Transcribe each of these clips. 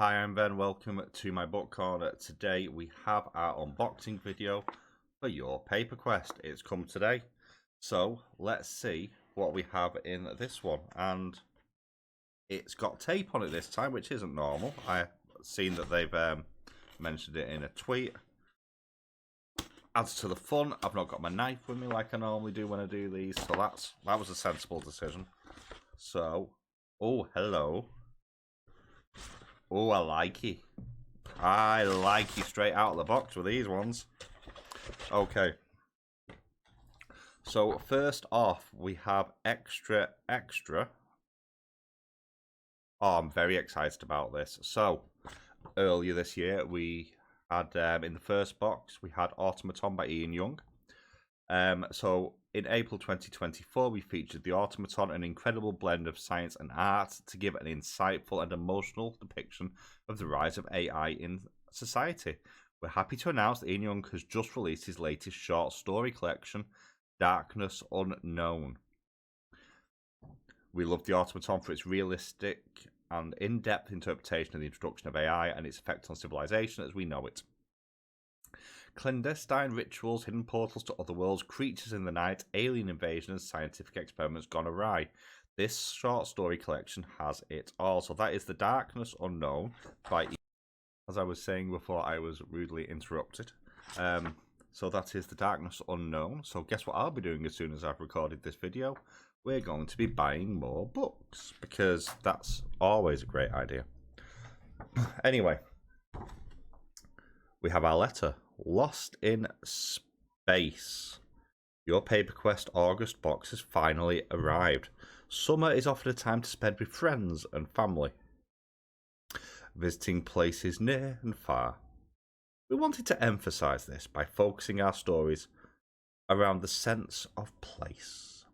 Hi, I'm Ben. Welcome to my book corner. Today we have our unboxing video for Your Paper Quest. It's come today, so let's see what we have in this one. And it's got tape on it this time, which isn't normal. I've seen that they've mentioned it in a tweet. Adds to the fun. I've not got my knife with me like I normally do when I do these, so that was a sensible decision. So, oh, hello. Oh, I like you. I like you straight out of the box with these ones. Okay. So, first off, we have extra. Oh, I'm very excited about this. So, earlier this year, we had, in the first box, we had Automaton by Ian Young. So in April 2024, we featured The Automaton, an incredible blend of science and art to give an insightful and emotional depiction of the rise of AI in society. We're happy to announce that Ian Young has just released his latest short story collection, Darkness Unknown. We love The Automaton for its realistic and in-depth interpretation of the introduction of AI and its effect on civilization as we know it. Clandestine rituals, hidden portals to other worlds, creatures in the night, alien invasion, and scientific experiments gone awry. This short story collection has it all. So that is The Darkness Unknown by, as I was saying before I was rudely interrupted. So that is The Darkness Unknown. So guess what I'll be doing as soon as I've recorded this video? We're going to be buying more books, because that's always a great idea. Anyway, we have our letter. Lost in Space. Your Paper Quest August box has finally arrived. Summer is often a time to spend with friends and family, visiting places near and far. We wanted to emphasize this by focusing our stories around the sense of place.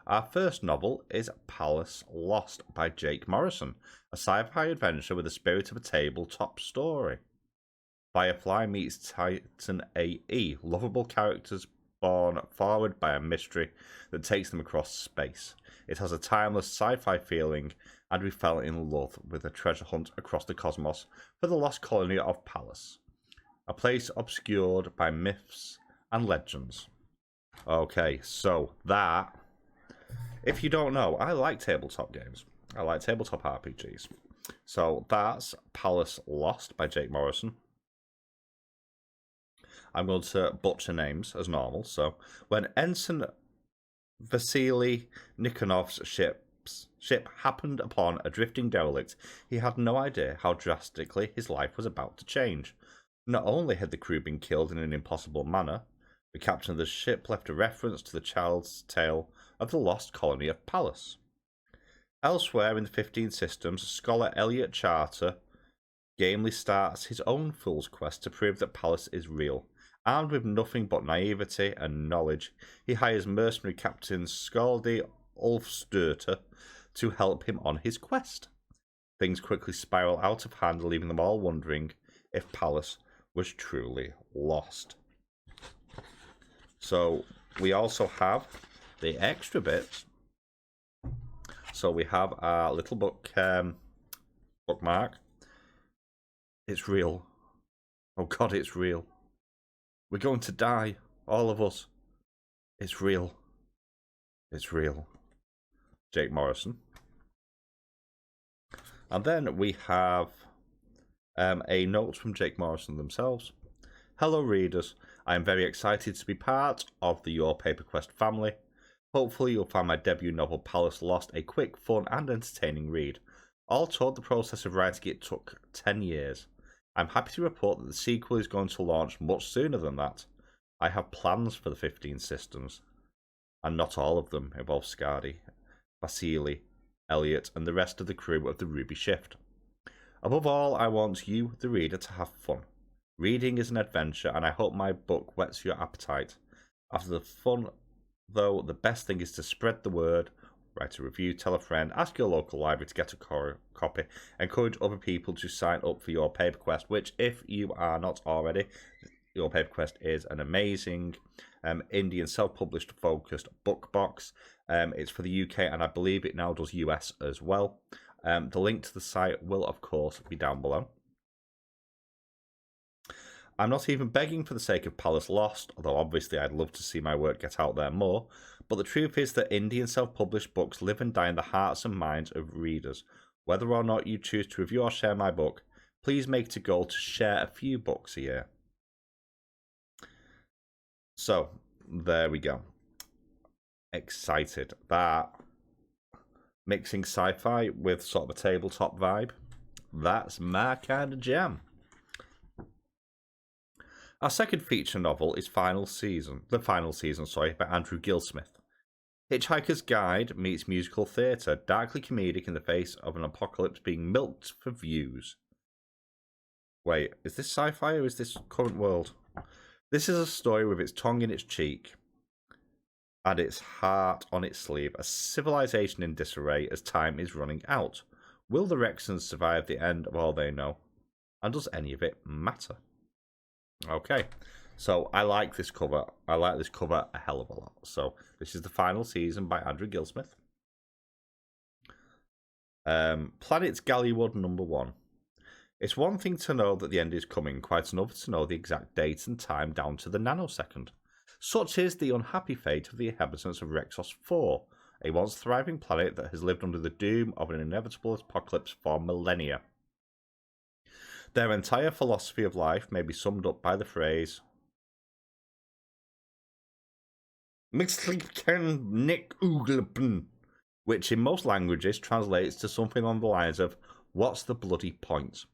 Our first novel is Pallas Lost by Jake Morrison, a sci-fi adventure with the spirit of a tabletop story. Firefly meets Titan AE, lovable characters borne forward by a mystery that takes them across space. It has a timeless sci-fi feeling, and we fell in love with a treasure hunt across the cosmos for the lost colony of Pallas, a place obscured by myths and legends. Okay, so that, if you don't know, I like tabletop games. I like tabletop RPGs. So that's Pallas Lost by Jake Morrison. I'm going to butcher names as normal. So, when Ensign Vasily Nikhonov's ship happened upon a drifting derelict, he had no idea how drastically his life was about to change. Not only had the crew been killed in an impossible manner, the captain of the ship left a reference to the child's tale of the lost colony of Pallas. Elsewhere in the 15 systems, scholar Elliot Charter gamely starts his own fool's quest to prove that Pallas is real. Armed with nothing but naivety and knowledge, he hires mercenary captain Scaldi Ulfsturter to help him on his quest. Things quickly spiral out of hand, leaving them all wondering if Pallas was truly lost. So we also have the extra bits. So we have our little book bookmark. It's real. Oh God, it's real. We're going to die, all of us. It's real. It's real. Jake Morrison. And then we have a note from Jake Morrison themselves. Hello readers, I am very excited to be part of the Your Paper Quest family. Hopefully you'll find my debut novel Pallas Lost a quick, fun and entertaining read. All told, the process of writing it took 10 years. I'm happy to report that the sequel is going to launch much sooner than that. I have plans for the 15 systems, and not all of them involve Skadi, Vasily, Elliot, and the rest of the crew of the Ruby Shift. Above all, I want you, the reader, to have fun. Reading is an adventure, and I hope my book whets your appetite. After the fun, though, the best thing is to spread the word. Write a review, tell a friend, ask your local library to get a copy, encourage other people to sign up for Your Paper Quest, which, if you are not already, Your Paper Quest is an amazing Indian self-published focused book box. It's for the UK, and I believe it now does US as well. The link to the site will, of course, be down below. I'm not even begging for the sake of Pallas Lost, although obviously I'd love to see my work get out there more, but the truth is that indie and self-published books live and die in the hearts and minds of readers. Whether or not you choose to review or share my book, please make it a goal to share a few books a year. So, there we go. Excited. That, mixing sci-fi with sort of a tabletop vibe, that's my kind of jam. Our second feature novel is The Final Season, by Andrew Gillsmith. Hitchhiker's Guide meets musical theatre, darkly comedic in the face of an apocalypse being milked for views. Wait, is this sci-fi or is this current world? This is a story with its tongue in its cheek and its heart on its sleeve, a civilization in disarray as time is running out. Will the Rexons survive the end of all they know? And does any of it matter? Okay, so I like this cover. I like this cover a hell of a lot. So this is The Final Season by Andrew Gillsmith. Planet's Gallywood #1. It's one thing to know that the end is coming, quite another to know the exact date and time down to the nanosecond. Such is the unhappy fate of the inhabitants of Rexos 4, a once thriving planet that has lived under the doom of an inevitable apocalypse for millennia. Their entire philosophy of life may be summed up by the phrase which in most languages translates to something on the lines of, "What's the bloody point?"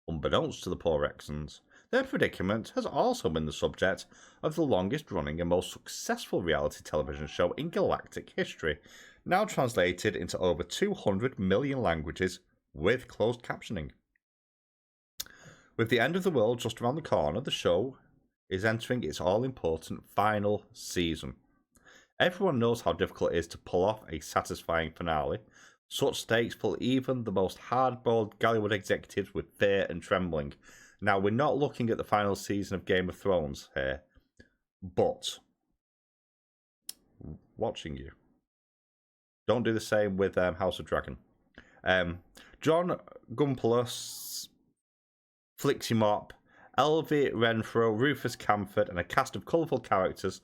Unbeknownst to the poor Rexons, their predicament has also been the subject of the longest running and most successful reality television show in galactic history, now translated into over 200 million languages with closed captioning. With the end of the world just around the corner, the show is entering its all-important final season. Everyone knows how difficult it is to pull off a satisfying finale. Such stakes fill even the most hard-boiled Gallywood executives with fear and trembling. Now, we're not looking at the final season of Game of Thrones here, but watching you. Don't do the same with House of Dragon. John Gumpalus, Flixie Mop, Elvie Renfro, Rufus Camford, and a cast of colourful characters.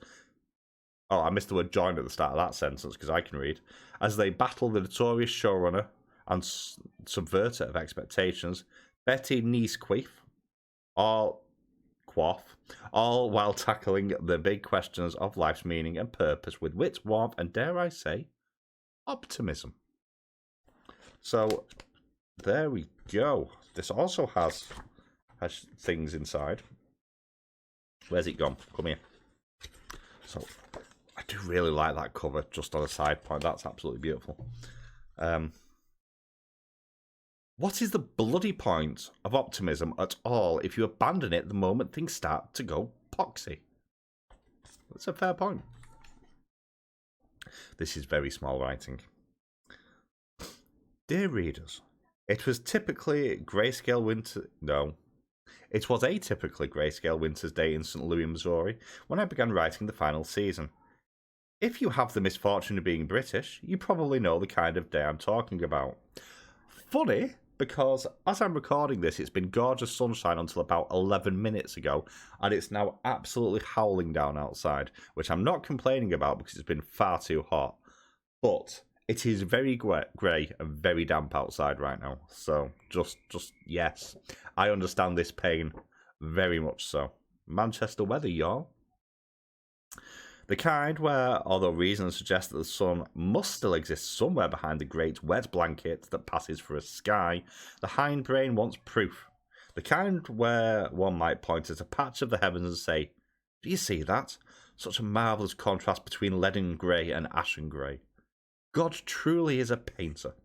Oh, I missed the word join at the start of that sentence because I can read. As they battle the notorious showrunner and subverter of expectations, Betty Neesqueef, all while tackling the big questions of life's meaning and purpose with wit, warmth, and dare I say, optimism. So, there we go. This also has things inside. Where's it gone? Come here. So, I do really like that cover, just on a side point. That's absolutely beautiful. What is the bloody point of optimism at all if you abandon it the moment things start to go poxy? That's a fair point. This is very small writing. Dear readers, it was typically a typical grayscale winter's day in St. Louis, Missouri, when I began writing the final season. If you have the misfortune of being British, you probably know the kind of day I'm talking about. Funny, because as I'm recording this, it's been gorgeous sunshine until about 11 minutes ago, and it's now absolutely howling down outside, which I'm not complaining about because it's been far too hot. But it is very grey and very damp outside right now. So, just yes, I understand this pain very much so. Manchester weather, y'all. The kind where, although reason suggests that the sun must still exist somewhere behind the great wet blanket that passes for a sky, the hindbrain wants proof. The kind where one might point at a patch of the heavens and say, "Do you see that? Such a marvellous contrast between leaden grey and ashen grey. God truly is a painter."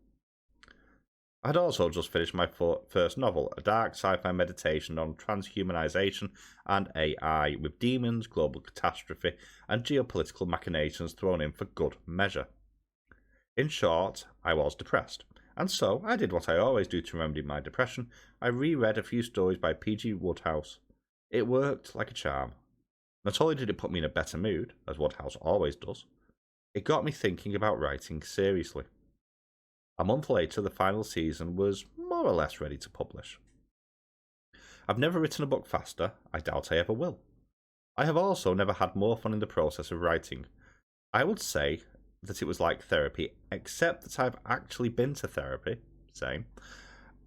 I'd also just finished my first novel, a dark sci-fi meditation on transhumanization and AI, with demons, global catastrophe, and geopolitical machinations thrown in for good measure. In short, I was depressed, and so I did what I always do to remedy my depression. I reread a few stories by P.G. Wodehouse. It worked like a charm. Not only did it put me in a better mood, as Wodehouse always does, it got me thinking about writing seriously. A month later, the final season was more or less ready to publish. I've never written a book faster. I doubt I ever will. I have also never had more fun in the process of writing. I would say that it was like therapy, except that I've actually been to therapy, same,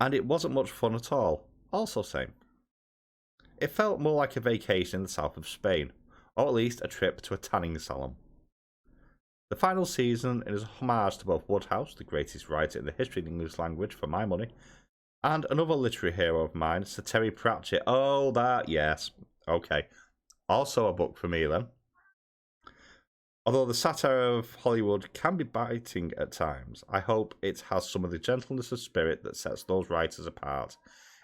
and it wasn't much fun at all, also same. It felt more like a vacation in the south of Spain, or at least a trip to a tanning salon. The final season is a homage to both Wodehouse, the greatest writer in the history of the English language for my money, and another literary hero of mine, Sir Terry Pratchett. Oh, that, yes. Okay. Also a book for me, then. Although the satire of Hollywood can be biting at times, I hope it has some of the gentleness of spirit that sets those writers apart.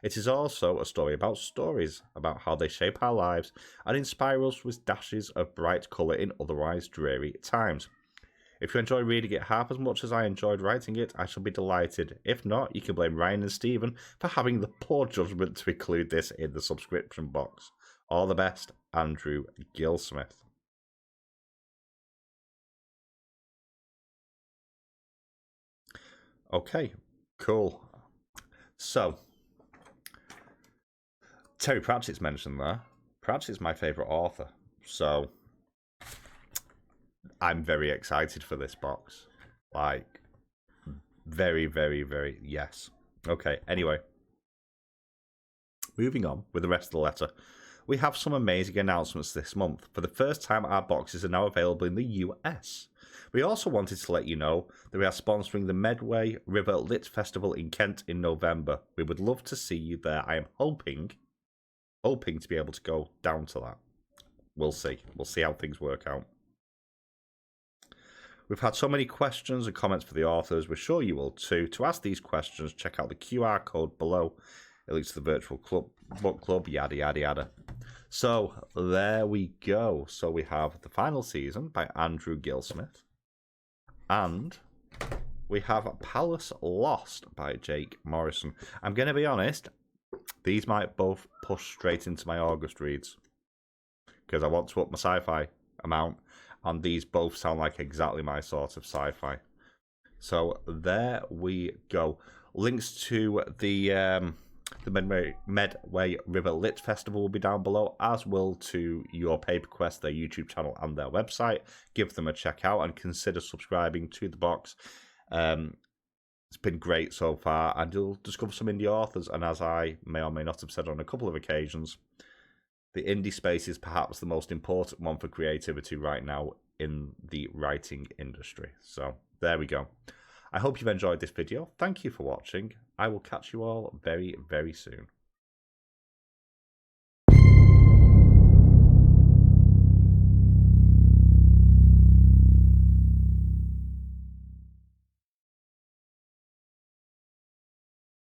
It is also a story about stories, about how they shape our lives and inspire us with dashes of bright colour in otherwise dreary times. If you enjoy reading it half as much as I enjoyed writing it, I shall be delighted. If not, you can blame Ryan and Stephen for having the poor judgment to include this in the subscription box. All the best, Andrew Gillsmith. Okay, cool. So, Terry Pratchett's mentioned there. Pratchett's my favourite author, so I'm very excited for this box. Like, very, very, very, yes. Okay, anyway. Moving on with the rest of the letter. We have some amazing announcements this month. For the first time, our boxes are now available in the US. We also wanted to let you know that we are sponsoring the Medway River Lit Festival in Kent in November. We would love to see you there. I am hoping to be able to go down to that. We'll see. We'll see how things work out. We've had so many questions and comments for the authors. We're sure you will too. To ask these questions, check out the QR code below. It leads to the virtual book club, yada, yada, yada. So, there we go. So, we have The Final Season by Andrew Gillsmith. And we have Pallas Lost by Jake Morrison. I'm going to be honest, these might both push straight into my August reads. Because I want to up my sci-fi amount. And these both sound like exactly my sort of sci-fi. So, there we go. Links to the Medway River Lit Festival will be down below, as will to Your Paper Quest, their YouTube channel and their website. Give them a check out and consider subscribing to the box. It's been great so far, and you'll discover some indie authors. And as I may or may not have said on a couple of occasions, the indie space is perhaps the most important one for creativity right now in the writing industry. So there we go. I hope you've enjoyed this video. Thank you for watching. I will catch you all very, very soon.